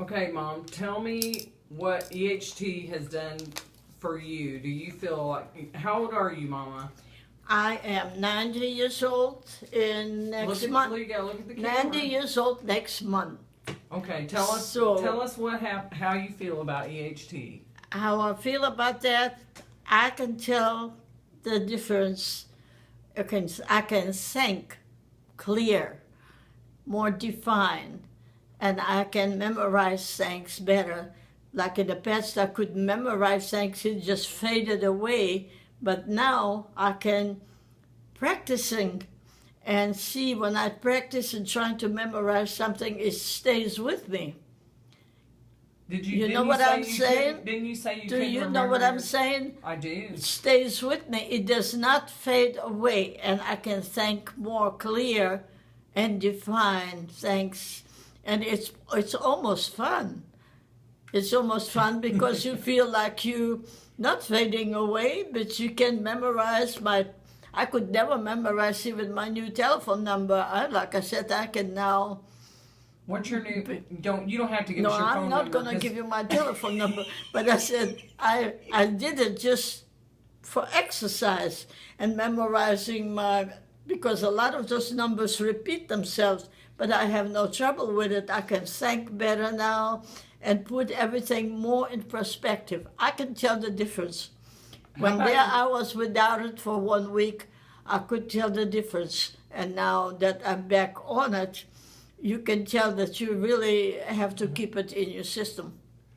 Okay, Mom, tell me what EHT has done for you. Do you feel like, how old are you, Mama? I am 90 years old in next month. Look at the camera. 90 years old next month. Okay, tell us how you feel about EHT. How I feel about that, I can tell the difference. I can think clear, more defined, and I can memorize things better. Like in the past, I could memorize things, it just faded away. But now I can practicing and see when I practice and trying to memorize something, it stays with me. You know what I'm saying? Didn't you say you Do you know what I'm saying? I do. It stays with me. It does not fade away, and I can think more clear and define things. And it's almost fun. It's almost fun because you feel like you not fading away, but you can memorize I could never memorize even my new telephone number. Like I said, I can now. What's your new? You don't have to give us your phone number. No, I'm not going to give you my telephone number. But I said I did it just for exercise and memorizing because a lot of those numbers repeat themselves. But I have no trouble with it. I can think better now and put everything more in perspective. I can tell the difference. When I was without it for 1 week, I could tell the difference. And now that I'm back on it, you can tell that you really have to keep it in your system.